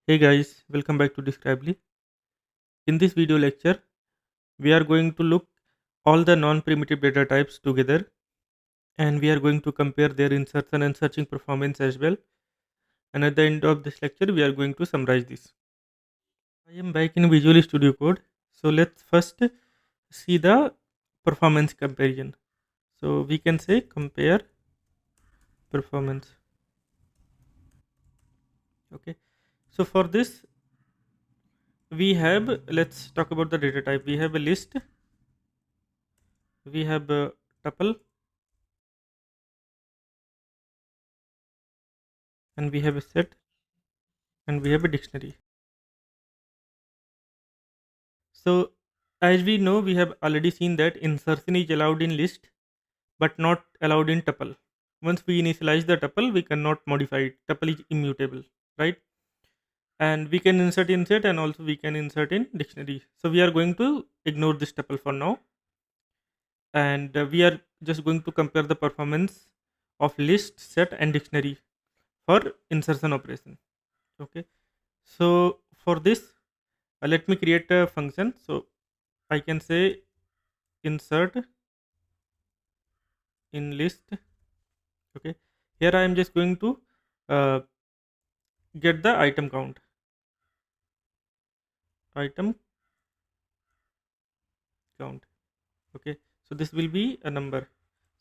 Hey guys, welcome back to Describely. In this video lecture, we are going to look all the non-primitive data types together and we are going to compare their insertion and searching performance as well. And at the end of this lecture, we are going to summarize this. I am back in Visual Studio Code. So let's first see the performance comparison. So we can say compare performance. Okay. So for this, we have, let's talk about the data type. We have a list, we have a tuple, and we have a set, and we have a dictionary. So as we know, we have already seen that insertion is allowed in list but not allowed in tuple. Once we initialize the tuple, we cannot modify it. Tuple is immutable, right? And we can insert in set and also we can insert in dictionary. So we are going to ignore this tuple for now, and we are just going to compare the performance of list, set, and dictionary for insertion operation. Okay. So for this, let me create a function. So I can say insert in list. Okay, here I am just going to uh, get the item count. Okay, so this will be a number.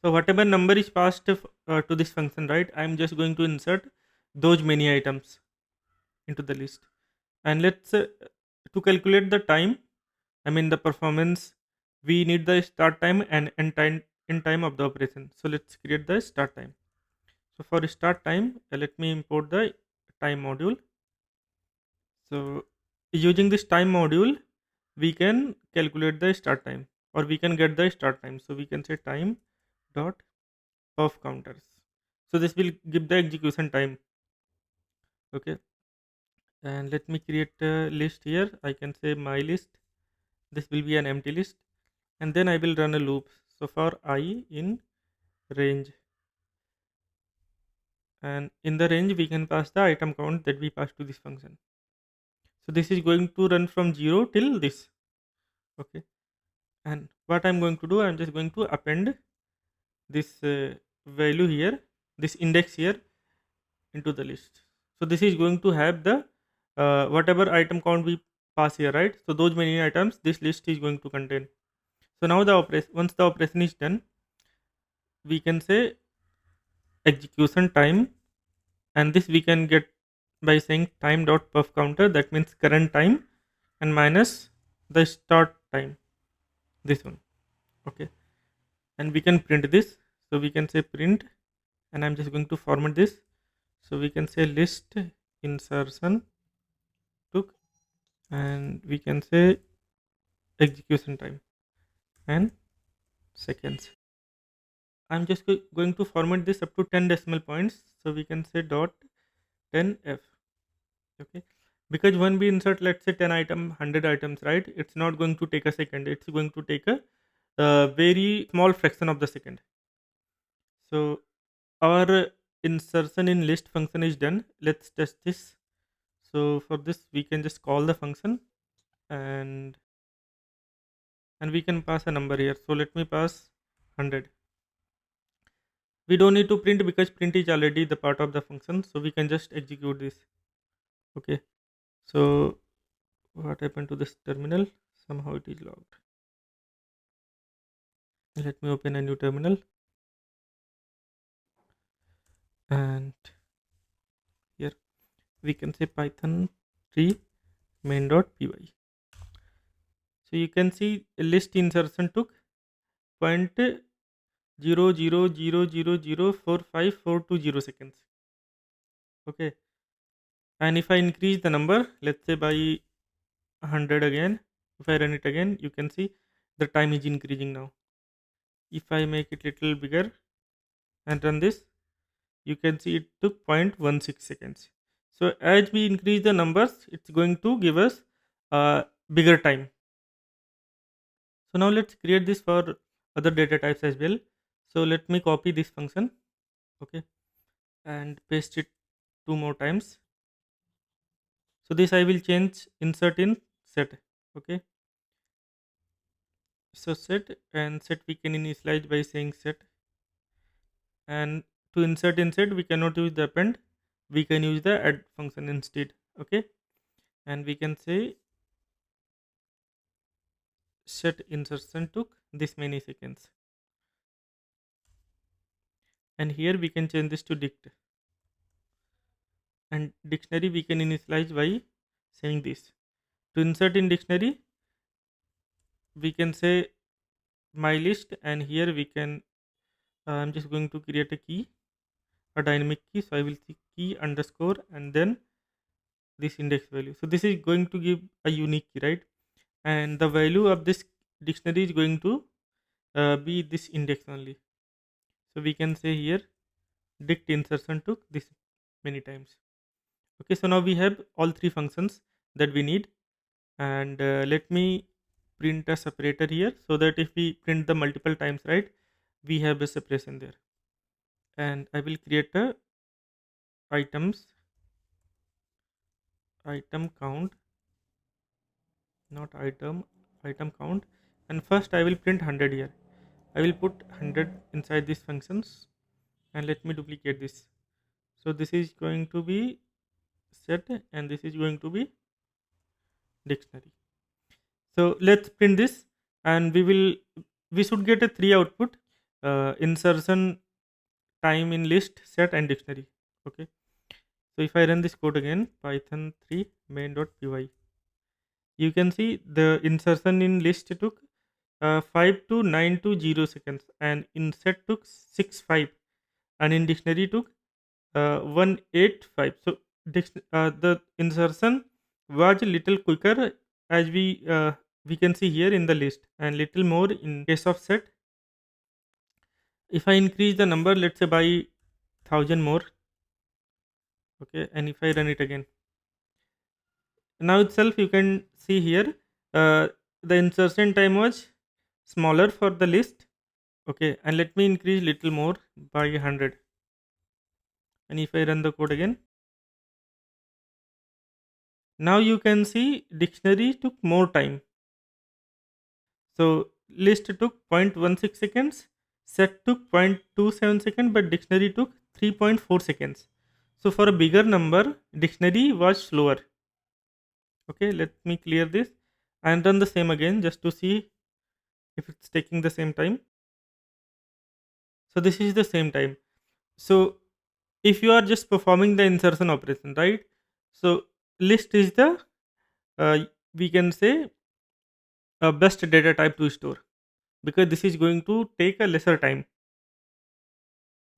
So whatever number is passed to this function, right, I am just going to insert those many items into the list. And let's to calculate the time, I mean the performance, we need the start time and end time of the operation. So let's create the start time. So for start time, let me import the time module. So using this time module, we can calculate the start time, or we can get the start time. So we can say time dot of counters. So this will give the execution time. Okay, and let me create a list here. I can say my list. This will be an empty list, and then I will run a loop. So for I in range, and in the range we can pass the item count that we pass to this function. So this is going to run from 0 till this. Okay, and what I'm going to do, I'm just going to append this value here, this index here, into the list. So this is going to have the whatever item count we pass here, right? So those many items this list is going to contain. So now the operation, once the operation is done, we can say execution time, and this we can get by saying time dot perf counter, that means current time, and minus the start time, this one. Okay, and we can print this. So we can say print, and I'm just going to format this. So we can say list insertion took, and we can say execution time and seconds. I'm just going to format this up to 10 decimal points. So we can say dot 10f. Okay, because when we insert, let's say 10 item, 100 items, right, it's not going to take a second, it's going to take a very small fraction of the second. So our insertion in list function is done. Let's test this. So for this we can just call the function, and we can pass a number here. So let me pass 100. We don't need to print because print is already the part of the function, so we can just execute this. Okay, so what happened to this terminal? Somehow it is locked. Let me open a new terminal, and here we can say python 3 main.py. So you can see list insertion took 0.00004542 seconds. Okay, and if I increase the number, let's say by 100 again, if I run it again, you can see the time is increasing now. If I make it little bigger and run this, you can see it took 0.16 seconds. So as we increase the numbers, it's going to give us a bigger time. So now let's create this for other data types as well. So let me copy this function, okay, and paste it two more times. So this I will change insert in set. Okay, so set, and set we can initialize by saying set, and to insert we cannot use the append, we can use the add function instead. Okay, and we can say set insertion took this many seconds, and here we can change this to dict, and dictionary we can initialize by saying this. To insert in dictionary we can say my list, and here we can I'm just going to create a key, a dynamic key. So I will see key underscore and then this index value. So this is going to give a unique key, right? And the value of this dictionary is going to be this index only. So we can say here dict insertion took this many times. Okay, so now we have all three functions that we need, and let me print a separator here so that if we print the multiple times, right, we have a separation there. And I will create a items item count, not item count, and first I will print 100 here. I will put 100 inside these functions, and let me duplicate this. So this is going to be set, and this is going to be dictionary. So let's print this, and we should get a three output: insertion, time in list, set, and dictionary. Okay. So if I run this code again, python 3 main.py, you can see the insertion in list took 5 to 9 to 0 seconds, and in set took 6 5, and in dictionary took 185. So the insertion was a little quicker, as we can see here in the list, and little more in case of set. If I increase the number, let's say by 1000 more, okay, and if I run it again, now itself you can see here uh, the insertion time was smaller for the list. Okay, and let me increase little more by 100, and if I run the code again, now you can see dictionary took more time. So list took 0.16 seconds, set took 0.27 seconds, but dictionary took 3.4 seconds. So for a bigger number, dictionary was slower. Okay, let me clear this and run the same again just to see if it's taking the same time. So this is the same time. So if you are just performing the insertion operation, right? So list is the uh, we can say best data type to store, because this is going to take a lesser time.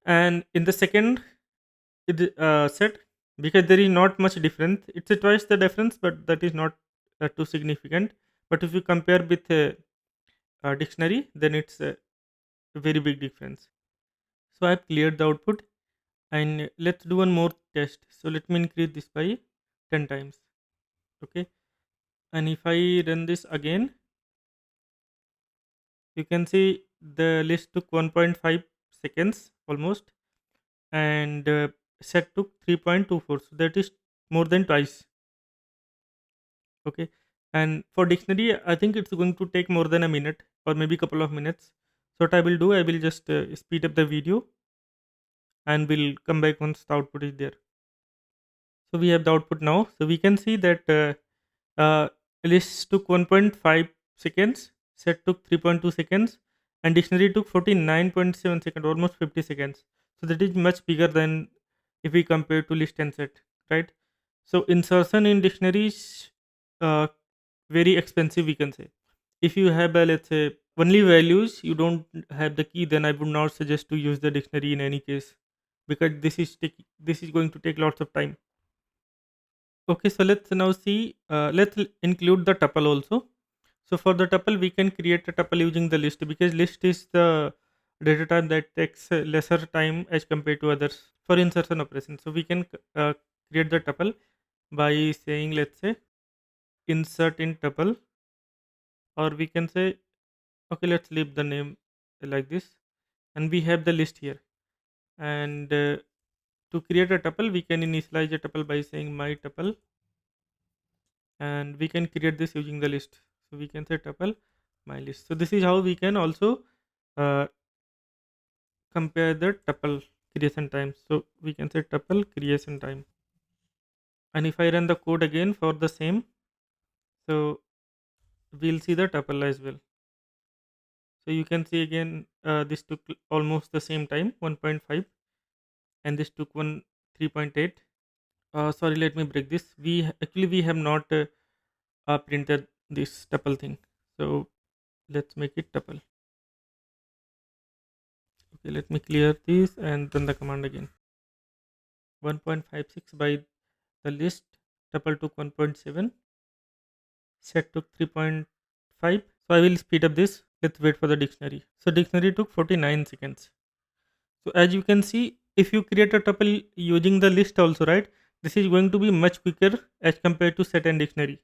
And in the second set, because there is not much difference, it's a twice the difference, but that is not too significant. But if you compare with a dictionary, then it's a very big difference. So I've cleared the output, and let's do one more test. So let me increase this by 10 times. Okay, and if I run this again, you can see the list took 1.5 seconds almost, and set took 3.24, so that is more than twice. Okay, and for dictionary I think it's going to take more than a minute or maybe couple of minutes. So what I will do, I will just speed up the video, and we'll come back once the output is there. So we have the output now, so we can see that list took 1.5 seconds, set took 3.2 seconds, and dictionary took 49.7 seconds, almost 50 seconds. So that is much bigger than if we compare to list and set, right? So insertion in dictionary is uh, very expensive, we can say. If you have let's say only values, you don't have the key, then I would not suggest to use the dictionary in any case, because this is going to take lots of time. Okay, so let's now see, include the tuple also. So for the tuple, we can create a tuple using the list, because list is the data type that takes lesser time as compared to others for insertion operation. So we can create the tuple by saying, let's say, insert in tuple, or we can say, okay, let's leave the name like this, and we have the list here. And to create a tuple, we can initialize a tuple by saying my tuple and we can create this using the list. So we can say tuple my list. So this is how we can also uh, compare the tuple creation time. So we can say tuple creation time, and if I run the code again for the same, so we'll see the tuple as well. So you can see again, this took almost the same time, 1.5, and this took 3.8. Sorry, let me break this. Actually we have not printed this tuple thing. So let's make it tuple. Okay, let me clear this and run the command again. 1.56 by the list, tuple took 1.7, set took 3.5. So I will speed up this. Let's wait for the dictionary. So dictionary took 49 seconds. So as you can see, if you create a tuple using the list also, right, this is going to be much quicker as compared to set and dictionary.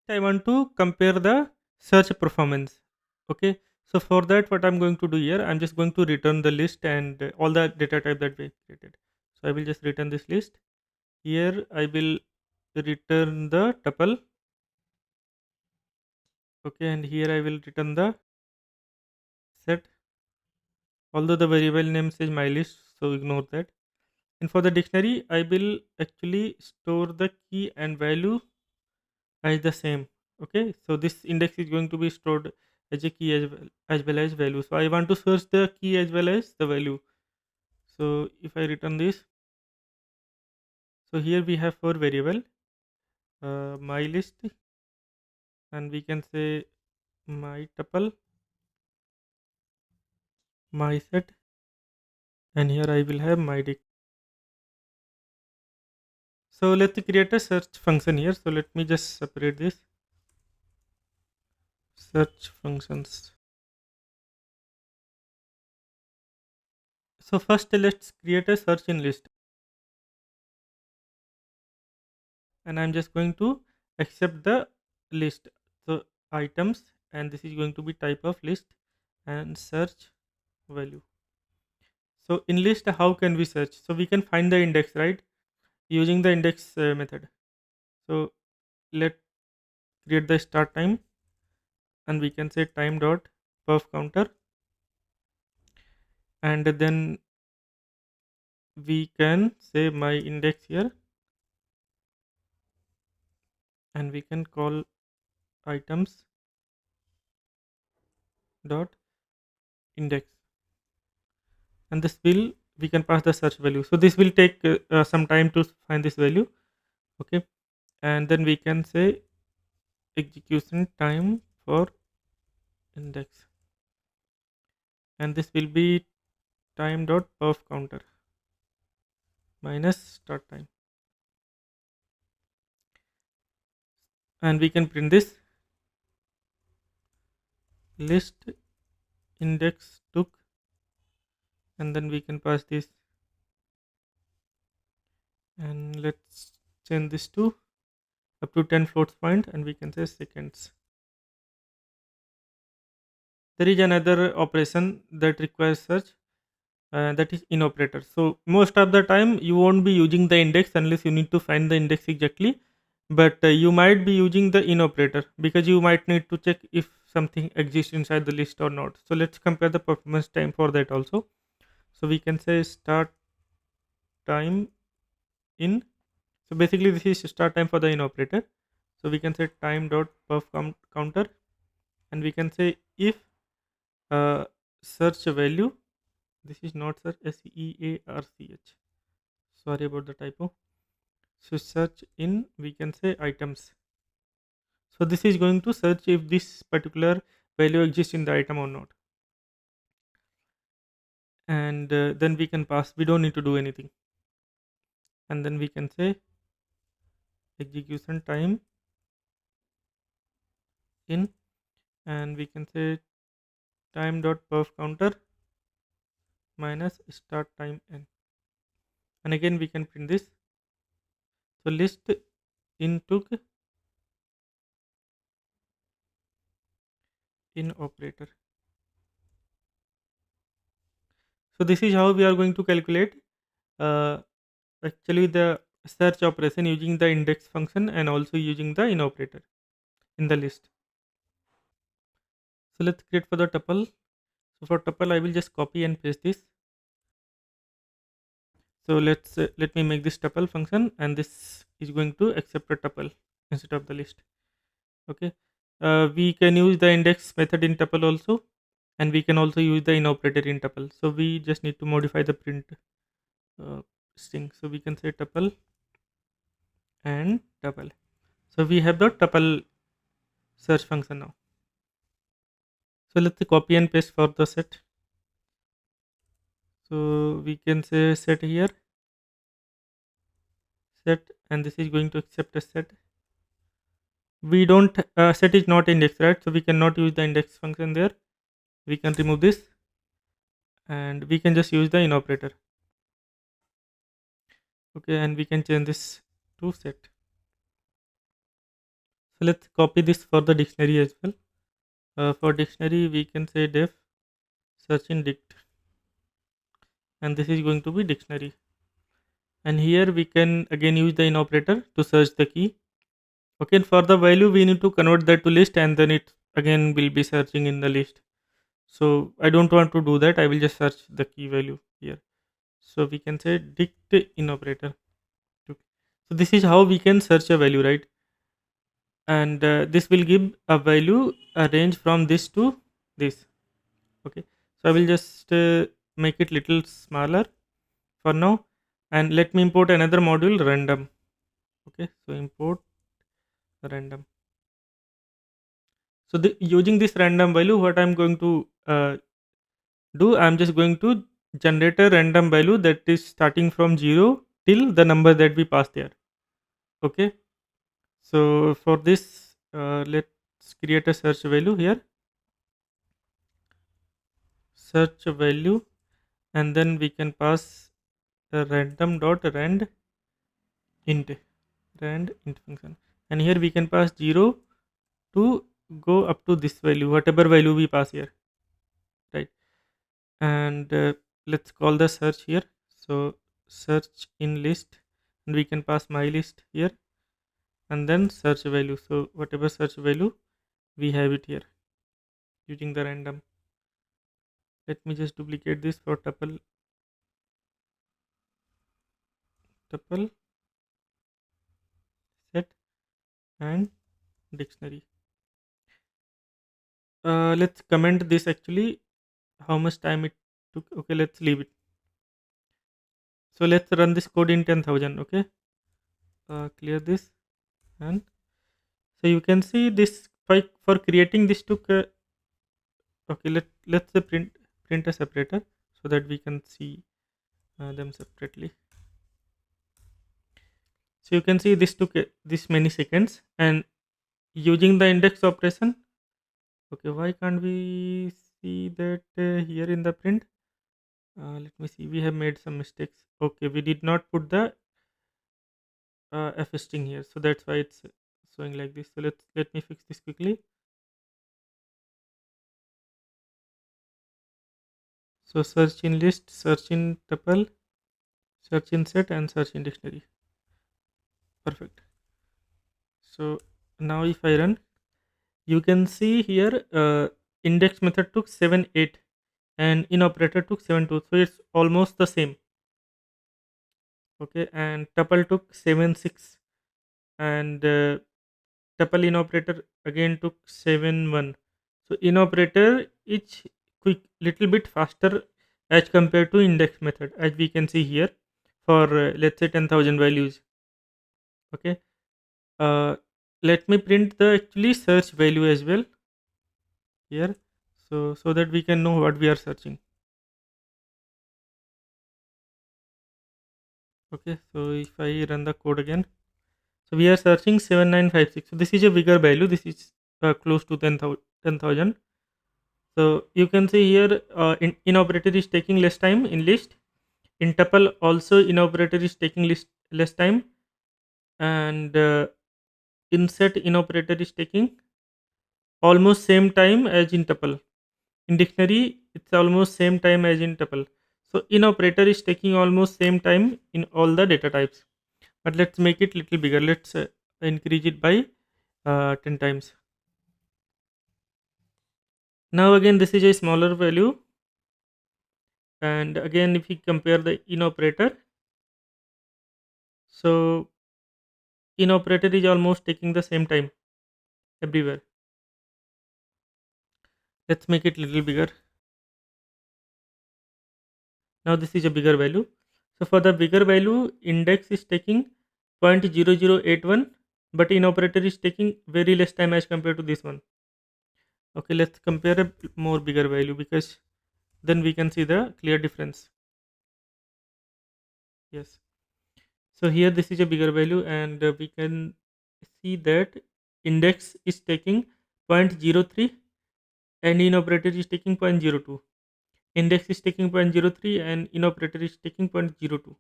I want to compare the search performance. Okay, so for that, what I'm going to do here, I'm just going to return the list and all the data type that we created. So I will just return this list. Here I will return the tuple. Okay, and here I will return the set. Although the variable name says my list, so ignore that. And for the dictionary, I will actually store the key and value as the same. Okay, so this index is going to be stored as a key as well as value. So I want to search the key as well as the value. So if I return this, so here we have four variable, my list, and we can say my tuple, my set, and here I will have my dict. So let's create a search function here. So let me just separate this search functions. So first let's create a search in list, and I'm just going to accept the list. So items, and this is going to be type of list and search value. So in list, how can we search? So we can find the index, right, using the index method. So let create the start time, and we can say time dot perf counter, and then we can say my index here, and we can call items dot index, and this will, we can pass the search value. So this will take some time to find this value. Okay, and then we can say execution time for index, and this will be time dot perf counter minus start time, and we can print this list index took, and then we can pass this, and let's change this to up to 10 floats point, and we can say seconds. There is another operation that requires search, that is in operator. So most of the time you won't be using the index unless you need to find the index exactly, but you might be using the in operator because you might need to check if something exists inside the list or not. So let's compare the performance time for that also. So we can say start time in. So basically this is start time for the in operator. So we can say time dot perf counter, and we can say if uh, search value, this is not search, search, sorry about the typo. So search in, we can say items. So this is going to search if this particular value exists in the item or not, and then we can pass, we don't need to do anything, and then we can say execution time in, and we can say time dot perf counter minus start time n, and again we can print this. So list in took in operator. So this is how we are going to calculate uh, actually the search operation using the index function and also using the in operator in the list. So let's create for the tuple. So for tuple, I will just copy and paste this. So let me make this tuple function, and this is going to accept a tuple instead of the list. Okay. We can use the index method in tuple also, and we can also use the in operator in tuple. So we just need to modify the print uh, string. So we can say tuple and tuple. So we have the tuple search function now. So let's copy and paste for the set. So we can say set here, set, and this is going to accept a set. We don't set is not index, right? So we cannot use the index function there. We can remove this, and we can just use the in operator. Okay, and we can change this to set. So let's copy this for the dictionary as well. For dictionary, we can say def search in dict, and this is going to be dictionary. And here we can again use the in operator to search the key. Okay, and for the value we need to convert that to list, and then it again will be searching in the list. So I don't want to do that. I will just search the key value here. So we can say dict in operator. Okay. So this is how we can search a value, right? And this will give a value, a range from this to this. Okay, so I will just make it little smaller for now, and let me import another module, random. Okay, so import random. So using this random value, what I'm going to do, I'm just going to generate a random value that is starting from 0 till the number that we pass there. Okay, so for this, let's create a search value here, search value, and then we can pass the random dot int function, and here we can pass 0 to go up to this value, whatever value we pass here, right? And let's call the search here. So search in list, and we can pass my list here, and then search value. So whatever search value we have it here using the random. Let me just duplicate this for tuple set and dictionary. Let's comment this actually, how much time it took. Okay, let's leave it. So let's run this code in 10,000. Okay, clear this, and so you can see this for creating this took okay, let's print a separator so that we can see them separately. So you can see this took this many seconds, and using the index operation. Okay, why can't we see that here in the print? Let me see, we have made some mistakes. Okay, we did not put the f string here, so that's why it's showing like this. So let me fix this quickly. So search in list, search in tuple, search in set, and search in dictionary. Perfect. So now if I run, you can see here index method took 7 8 and in operator took 7 2, so it's almost the same. Okay, and tuple took 7 6, and tuple in operator again took 7 1. So in operator it's quick, little bit faster as compared to index method, as we can see here for let's say 10,000 values. Okay, uh, let me print the actually search value as well here, so that we can know what we are searching. Okay, so if I run the code again, so we are searching 7956. So this is a bigger value, this is close to 10,000. So you can see here in operator is taking less time in list, in tuple also in operator is taking less time, and insert in operator is taking almost same time as in tuple. In dictionary it's almost same time as in tuple. So in operator is taking almost same time in all the data types. but let's make it little bigger. Let's increase it by 10 times. Now again this is a smaller value, and again if we compare the in operator, so in operator is almost taking the same time everywhere. Let's make it little bigger. Now this is a bigger value. So for the bigger value, index is taking 0.0081, but in operator is taking very less time as compared to this one. Okay, let's compare a more bigger value, because then we can see the clear difference. Yes. So here this is a bigger value, and we can see that index is taking 0.03 and in operator is taking 0.02. Index is taking 0.03 and in operator is taking 0.02.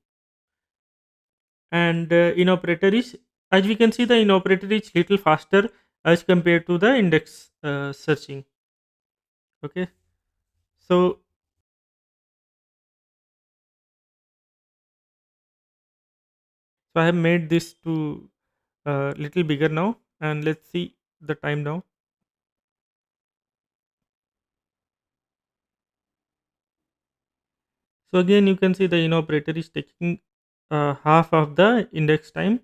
And in operator is, as we can see, the in operator is little faster as compared to the index searching. Okay, so I have made this to little bigger now, and let's see the time now. So again you can see the in operator is taking half of the index time,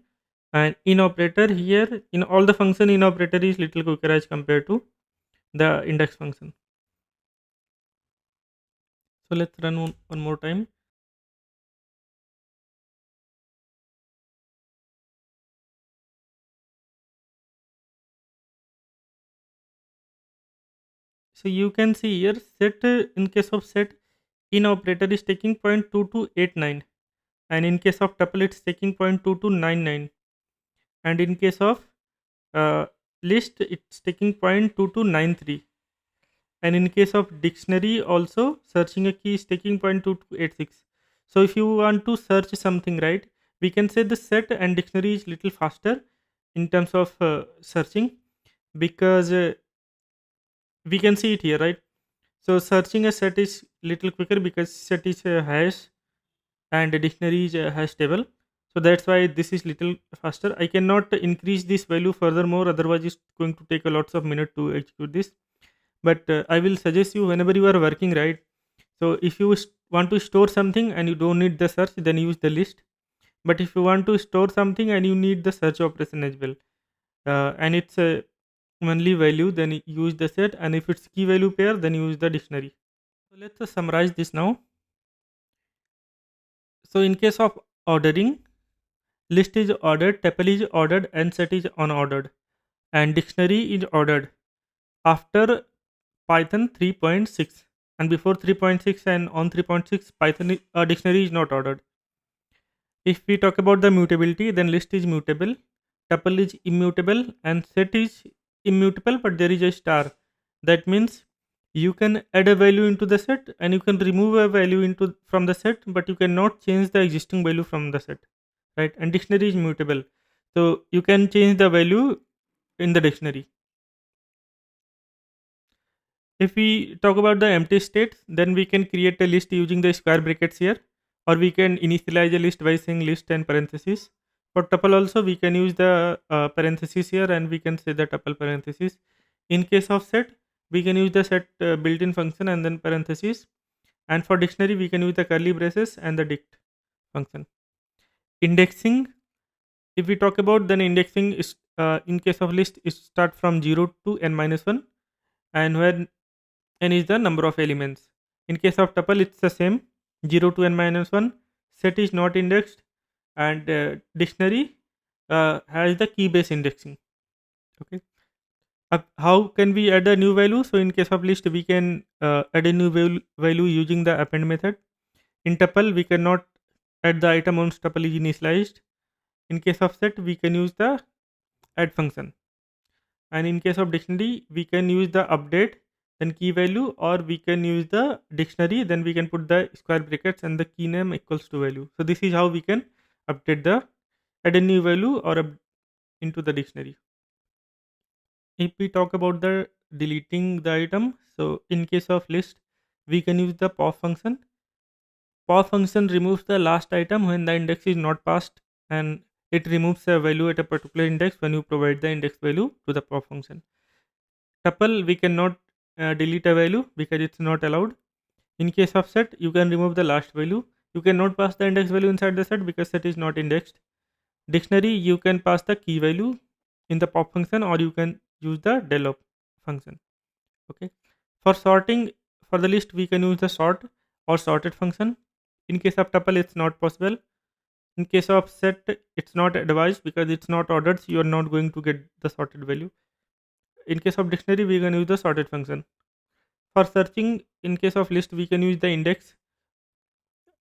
and in operator here, in all the function, in operator is little quicker as compared to the index function. So let's run one more time. So you can see here set, in case of set, in operator is taking 0.2289, and in case of tuple it's taking 0.2299, and in case of uh, list it's taking 0.2293, and in case of dictionary also searching a key is taking 0.2286. So if you want to search something, right, we can say the set and dictionary is little faster in terms of searching, because we can see it here, right? So searching a set is little quicker because set is a hash and a dictionary is a hash table. So that's why this is little faster. I cannot increase this value furthermore, otherwise it's going to take a lots of minute to execute this. But I will suggest you, whenever you are working, right? So if you want to store something and you don't need the search, then use the list. But if you want to store something and you need the search operation as well, and it's a only value, then use the set, and if it's key value pair, then use the dictionary. So let's summarize this now. So in case of ordering, list is ordered, tuple is ordered, and set is unordered, and dictionary is ordered after Python 3.6, and before 3.6 and on 3.6 Python dictionary is not ordered. If we talk about the mutability, then list is mutable, tuple is immutable, and set is immutable, but there is a star. That means you can add a value into the set and you can remove a value into from the set, but you cannot change the existing value from the set, right? And dictionary is mutable, so you can change the value in the dictionary. If we talk about the empty state, then we can create a list using the square brackets here, or we can initialize a list by saying list and parentheses. For tuple also we can use the parentheses here, and we can say the tuple parentheses. In case of set, we can use the set built-in function and then parentheses. And for dictionary, we can use the curly braces and the dict function. Indexing, if we talk about, then indexing is in case of list is start from 0 to n minus 1, and where n is the number of elements. In case of tuple, it's the same, 0 to n minus 1. Set is not indexed, and dictionary has the key based indexing. Okay. How can we add a new value? So in case of list, we can add a new value using the append method. In tuple, we cannot add the item once tuple is initialized. In case of set, we can use the add function, and in case of dictionary, we can use the update then key value, or we can use the dictionary, then we can put the square brackets and the key name equals to value. So this is how we can update the add a new value or into the dictionary. If we talk about the deleting the item, so in case of list, we can use the pop function. Pop function removes the last item when the index is not passed, and it removes a value at a particular index when you provide the index value to the pop function. Tuple, we cannot delete a value because it's not allowed. In case of set, you can remove the last value. You cannot pass the index value inside the set because set is not indexed. Dictionary, you can pass the key value in the pop function, or you can use the delop function. Okay. For sorting, for the list, we can use the sort or sorted function. In case of tuple, it's not possible. In case of set, it's not advised because it's not ordered, so you are not going to get the sorted value. In case of dictionary, we can use the sorted function. For searching, in case of list, we can use the index,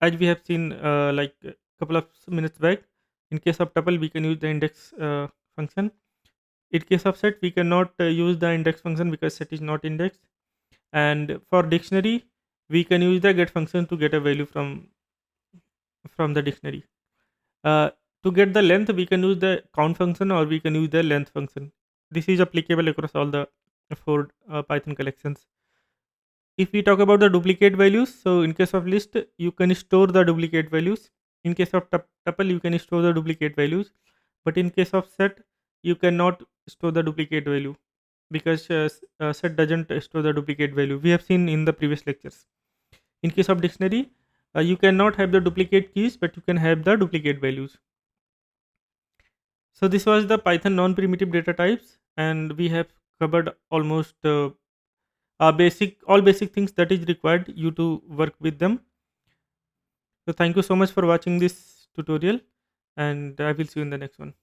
as we have seen like a couple of minutes back. In case of tuple, we can use the index function. In case of set, we cannot use the index function because set is not indexed. And for dictionary, we can use the get function to get a value from the dictionary. To get the length, we can use the count function, or we can use the length function. This is applicable across all the four Python collections. If we talk about the duplicate values, so in case of list, you can store the duplicate values. In case of tuple, you can store the duplicate values. But in case of set, you cannot store the duplicate value because set doesn't store the duplicate value. We have seen in the previous lectures. In case of dictionary, you cannot have the duplicate keys, but you can have the duplicate values. So this was the Python non-primitive data types, and we have covered almost all basic things that is required you to work with them. So thank you so much for watching this tutorial, and I will see you in the next one.